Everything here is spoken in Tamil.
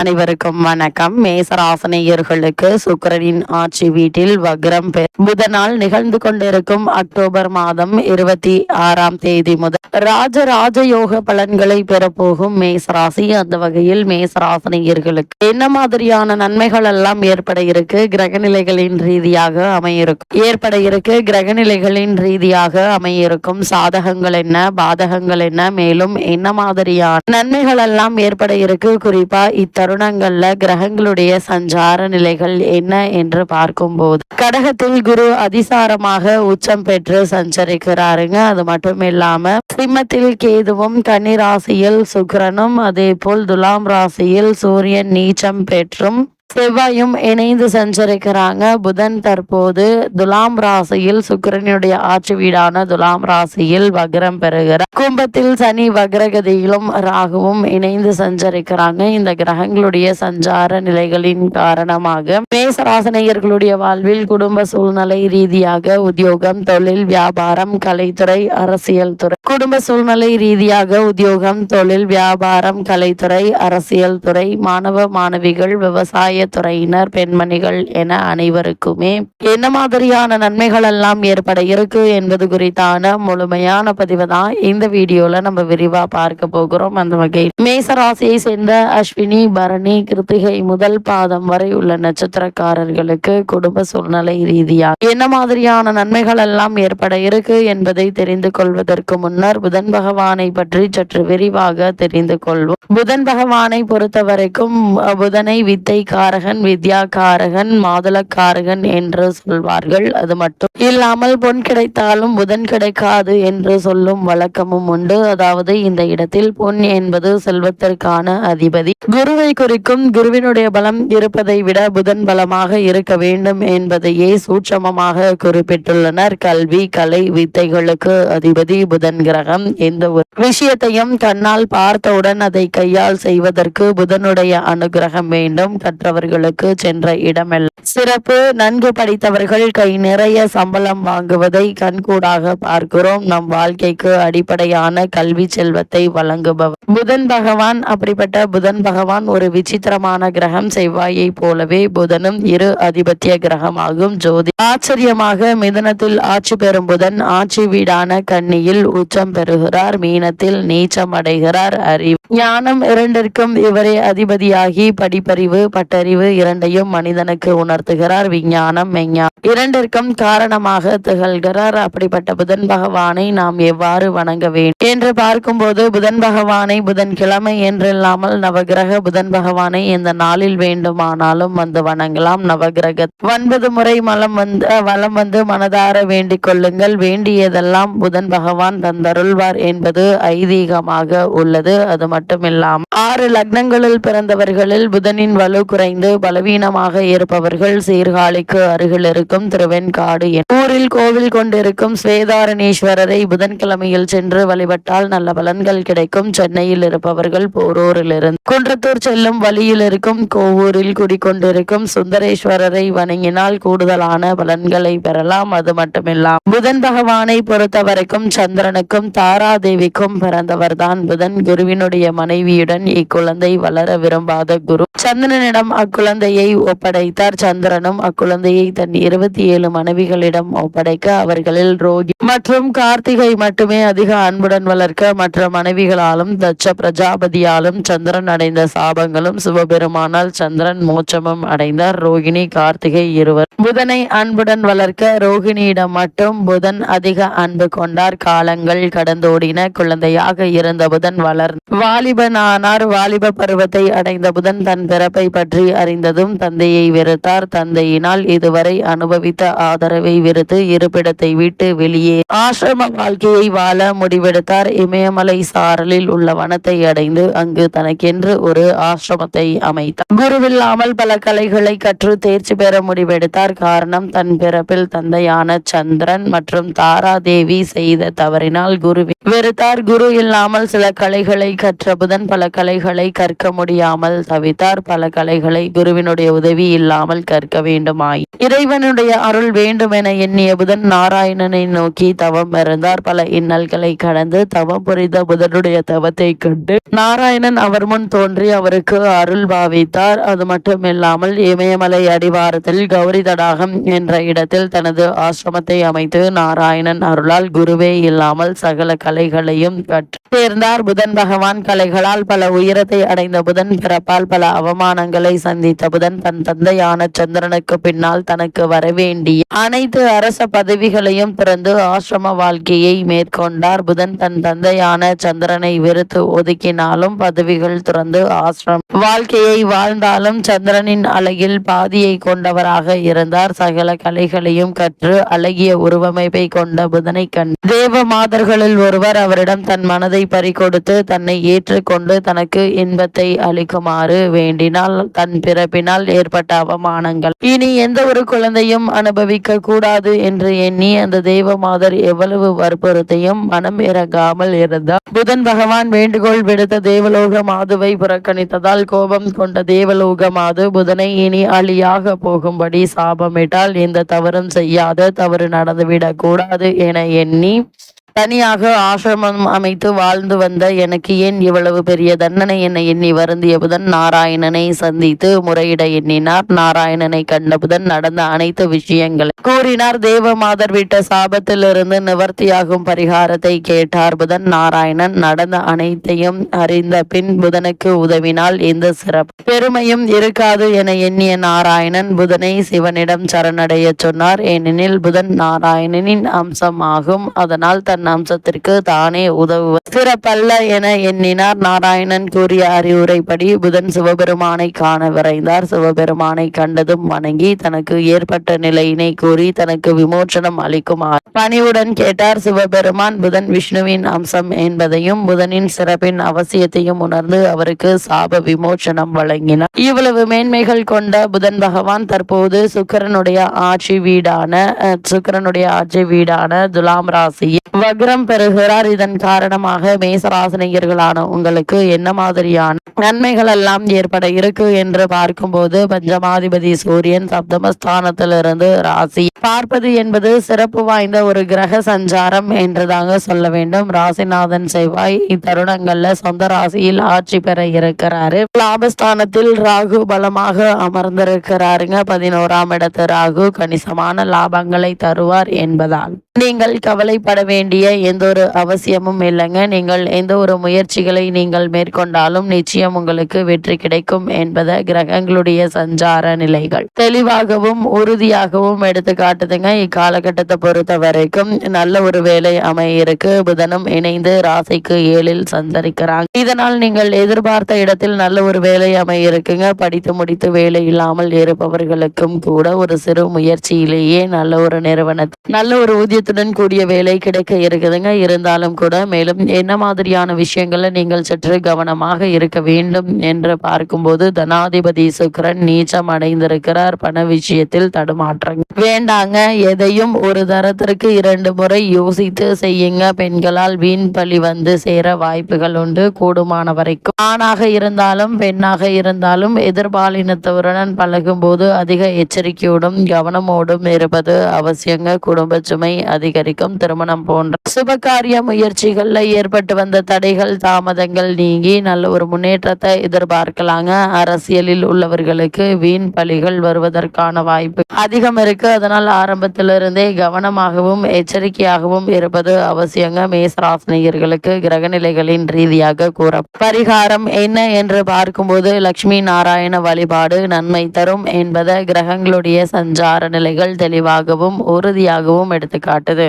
அனைவருக்கும் வணக்கம். மேசராசனையர்களுக்கு சுக்கிரனின் ஆட்சி வீட்டில் வக்ரம் புதனால் நிகழ்ந்து கொண்டிருக்கும் அக்டோபர் மாதம் 26ஆம் தேதி முதல் ராஜயோக பலன்களை பெறப்போகும் மேசராசி. அந்த வகையில் மேசராசனையர்களுக்கு என்ன மாதிரியான நன்மைகள் எல்லாம் ஏற்பட இருக்கு, கிரகநிலைகளின் ரீதியாக அமையிருக்கும் சாதகங்கள் என்ன, பாதகங்கள் என்ன, மேலும் என்ன மாதிரியான நன்மைகள் எல்லாம் ஏற்பட இருக்கு, குறிப்பா தருணங்கள்ல கிரகங்களுடைய சஞ்சார நிலைகள் என்ன என்று பார்க்கும்போது கடகத்தில் குரு அதிசாரமாக உச்சம் பெற்று சஞ்சரிக்கிறாருங்க. அது மட்டும் இல்லாம சிம்மத்தில் கேதுவும், கன்னி ராசியில் சுக்கிரனும், அதே போல் துலாம் ராசியில் சூரியன் நீச்சம் பெற்றும் செவ்வாயும் இணைந்து சஞ்சரிக்கிறாங்க. புதன் தற்போது துலாம் ராசியில் சுக்கிரனுடைய ஆட்சி வீடான துலாம் ராசியில் வக்ரம் பெறுகிறார். கும்பத்தில் சனி வக்ரகதியிலும் ராகுவும் இணைந்து சஞ்சரிக்கிறாங்க. இந்த கிரகங்களுடைய சஞ்சார நிலைகளின் காரணமாக மேசராசனையர்களுடைய வாழ்வில் குடும்ப சூழ்நிலை ரீதியாக உத்தியோகம், தொழில், வியாபாரம், கலைத்துறை, அரசியல் துறை, குடும்ப சூழ்நிலை ரீதியாக உத்தியோகம், தொழில், வியாபாரம், கலைத்துறை, அரசியல் துறை, மாணவ மாணவிகள், விவசாய துறையினர், பெண்மணிகள் என அனைவருக்குமே என்ன மாதிரியான நன்மைகள் எல்லாம் ஏற்பட இருக்கு என்பது குறித்தான முழுமையான பதிவு தான் இந்த வீடியோல நம்ம விரிவா பார்க்க போகிறோம். அந்த வகையில் மேசராசியை சேர்ந்த அஸ்வினி, பரணி, கிருத்திகை முதல் பாதம் வரை உள்ள நட்சத்திரக்காரர்களுக்கு குடும்ப சூழ்நிலை ரீதியாக என்ன மாதிரியான நன்மைகள் எல்லாம் ஏற்பட இருக்கு என்பதை தெரிந்து கொள்வதற்கு முன்னர் புதன் பகவானை பற்றி சற்று விரிவாக தெரிந்து கொள்வோம். புதன் பகவானை பொறுத்த வரைக்கும் புதனை வித்தை காரகன், வித்யா காரகன், மாதுளக்காரகன் என்று சொல்வார்கள். அது மட்டும் இல்லாமல் பொன் கிடைத்தாலும் புதன் கிடைக்காது என்று சொல்லும் வழக்கமும் உண்டு. அதாவது இந்த இடத்தில் பொன் என்பது செல்வத்திற்கான அதிபதி, குருவை குறிக்கும். குருவினுடைய பலம் இருப்பதை விட புதன் பலமாக இருக்க வேண்டும் என்பதையே சூட்சமமாக குறிப்பிட்டுள்ளனர். கல்வி, கலை, வித்தைகளுக்கு அதிபதி புதன் கிரகம். எந்த ஒரு விஷயத்தையும் கண்ணால் பார்த்தவுடன் அதை கையால் செய்வதற்கு புதனுடைய அனுகிரகம் வேண்டும். கற்றவர்களுக்கு சென்ற இடமெல்லாம் சிறப்பு. நன்கு படித்தவர்கள் கை நிறைய சம்பளம் வாங்குவதை கண்கூடாக பார்க்கிறோம். நம் வாழ்க்கைக்கு அடிப்படையான கல்வி செல்வத்தை வழங்குபவர் புதன் பகவான். அப்படிப்பட்ட புதன் பகவான் ஒரு விசித்திரமான கிரகம். செவ்வாயை போலவே புதனும் இரு அதிபத்திய கிரகமாகும். ஜோதி ஆச்சரியமாக மிதுனத்தில் ஆட்சி பெறும் புதன் ஆட்சி வீடான கன்னியில் உச்சம் பெறுகிறார். மீனத்தில் நீச்சம் அடைகிறார். அறிவு, ஞானம் இரண்டிற்கும் இவரே அதிபதியாகி படிப்பறிவு, பட்டறிவு இரண்டையும் மனிதனுக்கு உணர்த்துகிறார். விஞ்ஞானம், மெஞ்ஞானம் இரண்டிற்கும் காரணமாக திகழ்கிறார். அப்படிப்பட்ட புதன் பகவானை நாம் எவ்வாறு வணங்க வேண்டும் என்று பார்க்கும்போது புதன் பகவானை புதன்கிழமை என்றில்லாமல் நவகிரக புதன் பகவானை இந்த நாளில் வேண்டுமானாலும் வந்து வணங்கலாம். நவகிரக 9 முறை வலம் வந்து மனதார வேண்டிக் கொள்ளுங்கள். வேண்டியதெல்லாம் புதன் பகவான் தந்தருள்வார் என்பது ஐதீகமாக உள்ளது. அது மட்டுமில்லாமல் 6 லக்னங்களில் பிறந்தவர்களில் புதனின் வலு குறைந்து பலவீனமாக இருப்பவர்கள் சீர்காழிக்கு அருகில் இருக்கும் திருவெண்காடு ஊரில் கோவில் கொண்டிருக்கும் ஸ்வேதாரணீஸ்வரரை புதன்கிழமையில் சென்று வழிபட்டால் நல்ல பலன்கள் கிடைக்கும். சென்னையில் இருப்பவர்கள் போரூரிலிருந்து குன்றத்தூர் செல்லும் வழியில் இருக்கும் கோவூரில் குடிக்கொண்டிருக்கும் சுந்தரேஸ்வரரை வணங்கினால் கூடுதலான பலன்களை பெறலாம். அது மட்டுமில்லாம் புதன் பகவானை பொறுத்த வரைக்கும் சந்திரனுக்கும் தாராதேவிக்கும் பிறந்தவர்தான் புதன். குருவினுடைய மனைவியுடன் இக்குழந்தை வளர விரும்பாத குரு சந்திரனிடம் அக்குழந்தையை ஒப்படைத்தார். சந்திரனும் அக்குழந்தையை தன் 27 மனைவிகளிடம் ஒப்படைக்க அவர்களில் ரோகி மற்றும் கார்த்திகை மட்டுமே அதிக அன்புடன் வளர்க்க மற்ற மனைவிகளாலும் தட்ச பிரஜாபதியாலும் சந்திரன் அடைந்த சாபங்களும் சிவபெருமானால் சந்திரன் மோட்சமும் அடைந்தார். ரோகிணி, கார்த்திகை இருவர் புதனை அன்புடன் வளர்க்க ரோகிணியிடம் மட்டும் புதன் அதிக அன்பு கொண்டார். காலங்கள் கடந்தோடின. குழந்தையாக இருந்த புதன் வளர்ந்து வாலிபனானார். வாலிப பருவத்தை அடைந்த புதன் தன் பிறப்பை பற்றி அறிந்ததும் தந்தையை வெறுத்தார். தந்தையினால் இதுவரை அனுபவித்த ஆதரவை வெறுத்து இருப்பிடத்தை விட்டு வெளியே ஆசிரம வாழ்க்கையை வாழ முடிவெடுத்தார். இமயமலை சாரலில் உள்ள வனத்தை அடைந்து அங்கு தனக்கென்று ஒரு ஆசிரமத்தை அமைத்தார். குருவில்லாமல் பல கலைகளை கற்று தேர்ச்சி பெற முடிவெடுத்தார். காரணம், தன் பிறப்பில் தந்தையான சந்திரன் மற்றும் தாராதேவி செய்த தவறினால் குருவை வெறுத்தார். குரு இல்லாமல் சில கலைகளை கற்ற புதன் பல கலைகளை கற்க முடியாமல் தவித்தார். பல கலைகளை பாடங்களை குருவினுடைய உதவி இல்லாமல் கற்க வேண்டுமாய் இறைவனுடைய அருள் வேண்டும் என எண்ணிய புதன் நாராயணனை நோக்கி தவம் இருந்தார். பல இன்னல்களை கடந்து தவம் புரிந்த புதனுடைய தவத்தை கண்டு நாராயணன் அவர் முன் தோன்றி அவருக்கு அருள் பாவித்தார். அது மட்டுமில்லாமல் இமயமலை அடிவாரத்தில் கௌரி தடாகம் என்ற இடத்தில் தனது ஆசிரமத்தை அமைத்து நாராயணன் அருளால் குருவே இல்லாமல் சகல கலைகளையும் கற்று தேர்ந்தார். புதன் பகவான் கலைகளால் பல உயரத்தை அடைந்த புதன் பிறப்பால் பல அவமானங்களை சந்தித்த புதன் தன் தந்தையான சந்திரனுக்கு பின்னால் தனக்கு வரவேண்டிய அனைத்து அரச பதவிகளையும் திறந்து ஆசிரம வாழ்க்கையை மேற்கொண்டார். புதன் தன் தந்தையான சந்திரனை வெறுத்து ஒதுக்கினாலும் பதவிகள் துறந்து ஆசிரம வாழ்க்கையை வாழ்ந்தாலும் சந்திரனின் அழகில் பாதியை கொண்டவராக இருந்தார். சகல கலைகளையும் கற்று அழகிய உருவமைப்பை கொண்ட புதனை கண்டு தேவ மாதர்களில் ஒருவர் அவரிடம் தன் மனதை பறிகொடுத்து தன்னை ஏற்றுக்கொண்டு தனக்கு இன்பத்தை அளிக்குமாறு வேண்டினால் தன் பிறப்பினால் ஏற்பட்ட அவமானங்கள் இனி எந்த ஒரு குழந்தையும் அனுபவிக்க கூடாது என்று எண்ணி அந்த தேவ மாதர் எவ்வளவு வற்புறுத்தையும் மனம் இறங்காமல் இருந்தார். புதன் பகவான் வேண்டுகோள் விடுத்த தேவலோக மாதுவை புறக்கணித்ததால் கோபம் கொண்ட தேவலோக மாது புதனை இனி அழியாக போகும்படி சாபமிட்டால் எந்த தவறும் செய்யாத தவறு நடந்துவிடக் கூடாது என எண்ணி தனியாக ஆசிரமம் அமைத்து வாழ்ந்து வந்த எனக்கு ஏன் இவ்வளவு பெரிய தண்டனை என எண்ணி வருந்திய புதன் நாராயணனை சந்தித்து முறையிட எண்ணினார். நாராயணனை கண்ட புதன் நடந்த அனைத்து விஷயங்களை கூறினார். தேவமாதர் விட்ட சாபத்திலிருந்து நிவர்த்தியாகும் பரிகாரத்தை கேட்டார். புதன் நாராயணன் நடந்த அனைத்தையும் அறிந்த பின் புதனுக்கு உதவினால் எந்த சிறப்பு பெருமையும் இருக்காது என எண்ணிய நாராயணன் புதனை சிவனிடம் சரணடைய சொன்னார். ஏனெனில் புதன் நாராயணனின் அம்சம் ஆகும். அதனால் தன் அம்சத்திற்கு தானே உதவுவது சிறப்பல்ல என எண்ணினார். நாராயணன் கூறிய அறிவுரைப்படி புதன் சிவபெருமானை காண விரைந்தார். சிவபெருமானை கண்டதும் வணங்கி தனக்கு ஏற்பட்ட நிலையினை கூறி தனக்கு விமோசனம் அளிக்குமாறு பணிவுடன் கேட்டார். சிவபெருமான் புதன் விஷ்ணுவின் அம்சம் என்பதையும் புதனின் சிறப்பின் அவசியத்தையும் உணர்ந்து அவருக்கு சாப விமோசனம் வழங்கினார். இவ்வளவு மேன்மைகள் கொண்ட புதன் பகவான் தற்போது சுக்கிரனுடைய ஆட்சி வீடான துலாம் ராசியில் வக்ரம் பெறுகிறார். இதன் காரணமாக மேசராசினியர்களான உங்களுக்கு என்ன மாதிரியான நன்மைகள் எல்லாம் ஏற்பட இருக்கு என்று பார்க்கும்போது பஞ்சமாதிபதி சூரியன் சப்தமஸ்தானத்திலிருந்து ராசி பார்ப்பது என்பது சிறப்பு வாய்ந்த ஒரு கிரக சஞ்சாரம் என்றுதாங்க சொல்ல வேண்டும். ராசிநாதன் செவ்வாய் இத்தருணங்கள்ல சொந்த ராசியில் ஆட்சி பெற இருக்கிறாரு. லாபஸ்தானத்தில் ராகு பலமாக அமர்ந்திருக்கிறாருங்க. 11ஆம் இடத்து ராகு கணிசமான லாபங்களை தருவார் என்பதால் நீங்கள் கவலைப்பட வேண்டிய எந்த ஒரு அவசியமும் இல்லைங்க. நீங்கள் எந்த ஒரு முயற்சிகளை நீங்கள் மேற்கொண்டாலும் நிச்சயம் உங்களுக்கு வெற்றி கிடைக்கும் என்பதை கிரகங்களுடைய சஞ்சார நிலைகள் தெளிவாகவும் உறுதியாகவும் எடுத்து காட்டுதுங்க. இக்காலகட்டத்தை பொறுத்த வரைக்கும் நல்ல ஒரு வேலை அமையிருக்கு. புதனும் இணைந்து ராசிக்கு 7ல் சஞ்சரிக்கிறாங்க. இதனால் நீங்கள் எதிர்பார்த்த இடத்தில் நல்ல ஒரு வேலை அமையிருக்குங்க. படித்து முடித்து வேலை இல்லாமல் இருப்பவர்களுக்கும் கூட ஒரு சிறு முயற்சியிலேயே நல்ல ஒரு நிறுவனத்தில் நல்ல ஒரு ஊதியத்துடன் கூடிய வேலை கிடைக்க இருக்குதுங்க. இருந்தாலும் கூட மேலும் என்ன மாதிரியான விஷயங்கள்ல நீங்கள் சற்று கவனமாக இருக்க வேண்டும் என்று பார்க்கும்போது தனாதிபதி சுக்கிரன் நீச்சம் அடைந்திருக்கிறார். பண விஷயத்தில் தடுமாற்றங்கள் வேண்டாங்க. எதையும் ஒரு தரத்திற்கு 2 முறை யோசித்து செய்யுங்க. பெண்களால் வீண் பழி வந்து சேர வாய்ப்புகள் உண்டு. கூடுமான வரைக்கும் ஆணாக இருந்தாலும் பெண்ணாக இருந்தாலும் எதிர்பாலினத்தவருடன் பழகும் போது அதிக எச்சரிக்கையோடும் கவனமோடும் இருப்பது அவசியங்க. குடும்ப சுமை அதிகரிக்கும். திருமணம் போன்ற சுபகாரிய முயற்சிகள்ல ஏற்பட்டு வந்த தடைகள் தாமதங்கள் நீங்கி நல்ல ஒரு முன்னேற்றத்தை எதிர்பார்க்கலாங்க. அரசியலில் உள்ளவர்களுக்கு வீண் பழிகள் வருவதற்கான வாய்ப்பு அதிகம் இருக்கு. அதனால் ஆரம்பத்திலிருந்தே கவனமாகவும் எச்சரிக்கையாகவும் இருப்பது அவசியங்க. மேசராசினியர்களுக்கு கிரகநிலைகளின் ரீதியாக கூற பரிகாரம் என்ன என்று பார்க்கும்போது லட்சுமி நாராயண வழிபாடு நன்மை தரும் என்பதை கிரகங்களுடைய சஞ்சார நிலைகள் தெளிவாகவும் உறுதியாகவும் எடுத்து காட்டுது.